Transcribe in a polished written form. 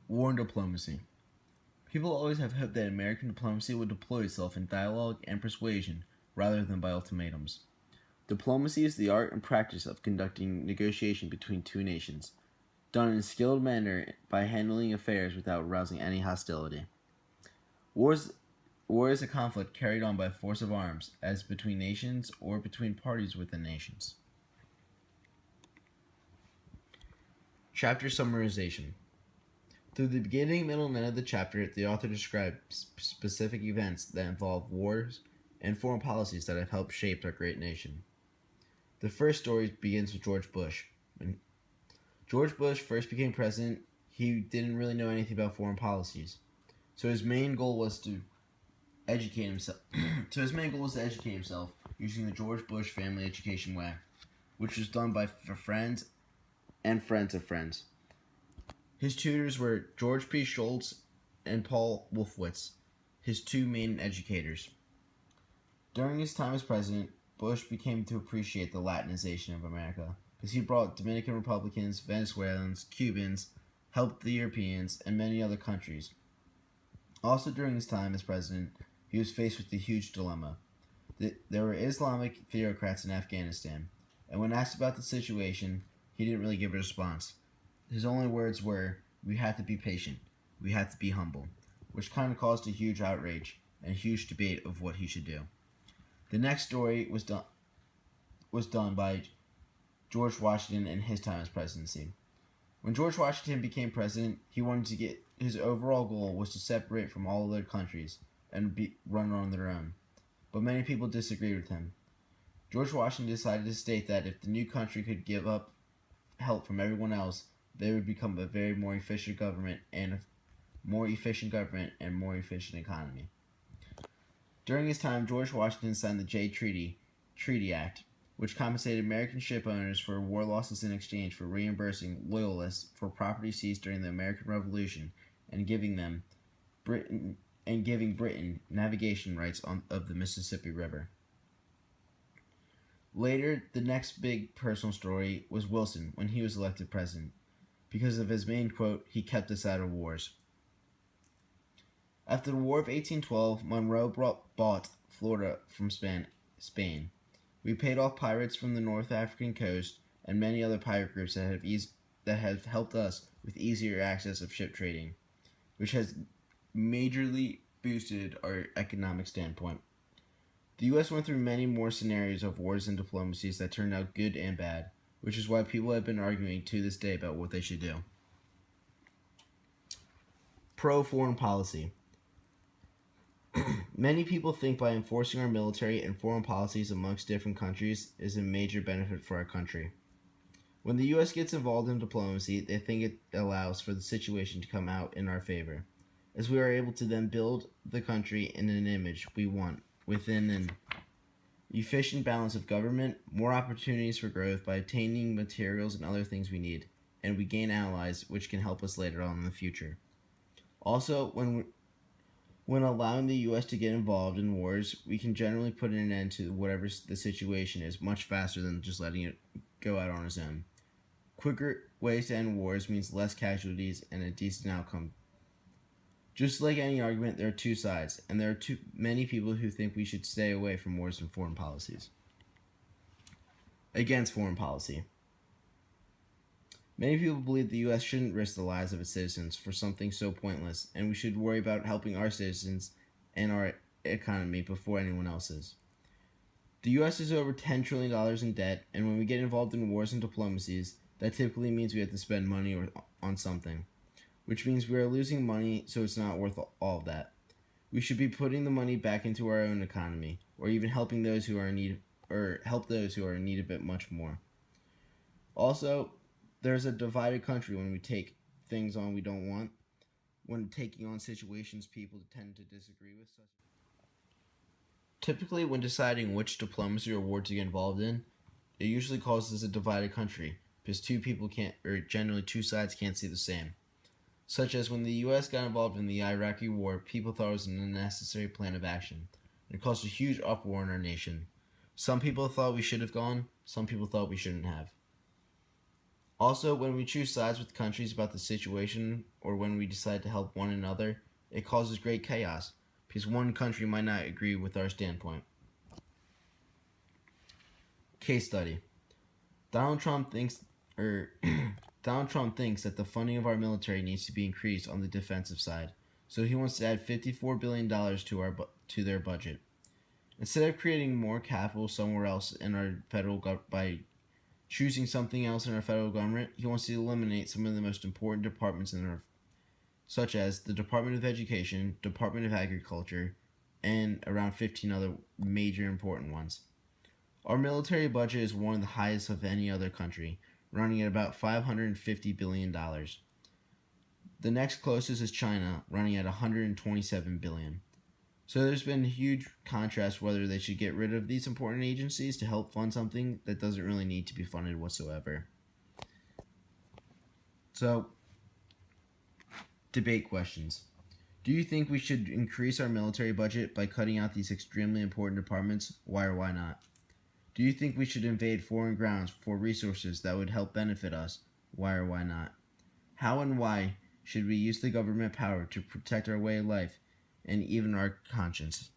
War and diplomacy. People always have hoped that American diplomacy would deploy itself in dialogue and persuasion rather than by ultimatums. Diplomacy is the art and practice of conducting negotiation between two nations, done in a skilled manner by handling affairs without arousing any hostility. War is a conflict carried on by force of arms, as between nations or between parties within nations. Chapter summarization. Through the beginning, middle, and end of the chapter, the author describes specific events that involve wars and foreign policies that have helped shape our great nation. The first story begins with George Bush. When George Bush first became president, he didn't really know anything about foreign policies. So his main goal was to educate himself. Using the George Bush Family Education Way, which was done by friends and friends of friends. His tutors were George P. Shultz and Paul Wolfowitz, his two main educators. During his time as president, Bush became to appreciate the Latinization of America, because he brought Dominican Republicans, Venezuelans, Cubans, helped the Europeans, and many other countries. Also during his time as president, he was faced with the huge dilemma. There were Islamic theocrats in Afghanistan, and when asked about the situation, he didn't really give a response. His only words were, "We have to be patient. We have to be humble," which kind of caused a huge outrage and a huge debate of what he should do. The next story was done by George Washington in his time as presidency. When George Washington became president, he wanted to get his overall goal was to separate from all other countries and run on their own. But many people disagreed with him. George Washington decided to state that if the new country could give up help from everyone else, they would become a very more efficient government and a more efficient economy. During his time, George Washington signed the Jay Treaty Act, which compensated American ship owners for war losses in exchange for reimbursing loyalists for property seized during the American Revolution and giving Britain navigation rights of the Mississippi River. Later, the next big personal story was Wilson when he was elected president. Because of his main quote, "He kept us out of wars." After the War of 1812, Monroe bought Florida from Spain. We paid off pirates from the North African coast and many other pirate groups that have helped us with easier access of ship trading, which has majorly boosted our economic standpoint. The U.S. went through many more scenarios of wars and diplomacies that turned out good and bad, which is why people have been arguing to this day about what they should do. Pro-foreign policy. Many people think by enforcing our military and foreign policies amongst different countries is a major benefit for our country. When the U.S. gets involved in diplomacy, they think it allows for the situation to come out in our favor, as we are able to then build the country in an image we want within an efficient balance of government, more opportunities for growth by obtaining materials and other things we need, and we gain allies which can help us later on in the future. Also, when allowing the U.S. to get involved in wars, we can generally put an end to whatever the situation is much faster than just letting it go out on its own. Quicker ways to end wars means less casualties and a decent outcome. Just like any argument, there are two sides, and there are too many people who think we should stay away from wars and foreign policies. Against foreign policy. Many people believe the U.S. shouldn't risk the lives of its citizens for something so pointless, and we should worry about helping our citizens and our economy before anyone else's. The U.S. is over $10 trillion in debt, and when we get involved in wars and diplomacies, that typically means we have to spend money on something, which means we are losing money, so it's not worth all of that. We should be putting the money back into our own economy, or even helping those who are in need, or help those who are in need of it much more. Also, there's a divided country when we take things on we don't want, when taking on situations people tend to disagree with. Typically, when deciding which diplomacy or war to get involved in, it usually causes a divided country, because generally two sides can't see the same. Such as when the U.S. got involved in the Iraqi war, people thought it was an unnecessary plan of action. It caused a huge uproar in our nation. Some people thought we should have gone, some people thought we shouldn't have. Also, when we choose sides with countries about the situation or when we decide to help one another, it causes great chaos because one country might not agree with our standpoint. Case study. Donald Trump thinks or Donald Trump thinks that the funding of our military needs to be increased on the defensive side. So he wants to add $54 billion to their budget. Instead of creating more capital somewhere else in our by choosing something else in our federal government, he wants to eliminate some of the most important departments such as the Department of Education, Department of Agriculture, and around 15 other major important ones. Our military budget is one of the highest of any other country, running at about $550 billion. The next closest is China, running at $127 billion. So there's been a huge contrast whether they should get rid of these important agencies to help fund something that doesn't really need to be funded whatsoever. So, debate questions. Do you think we should increase our military budget by cutting out these extremely important departments? Why or why not? Do you think we should invade foreign grounds for resources that would help benefit us? Why or why not? How and why should we use the government power to protect our way of life and even our conscience?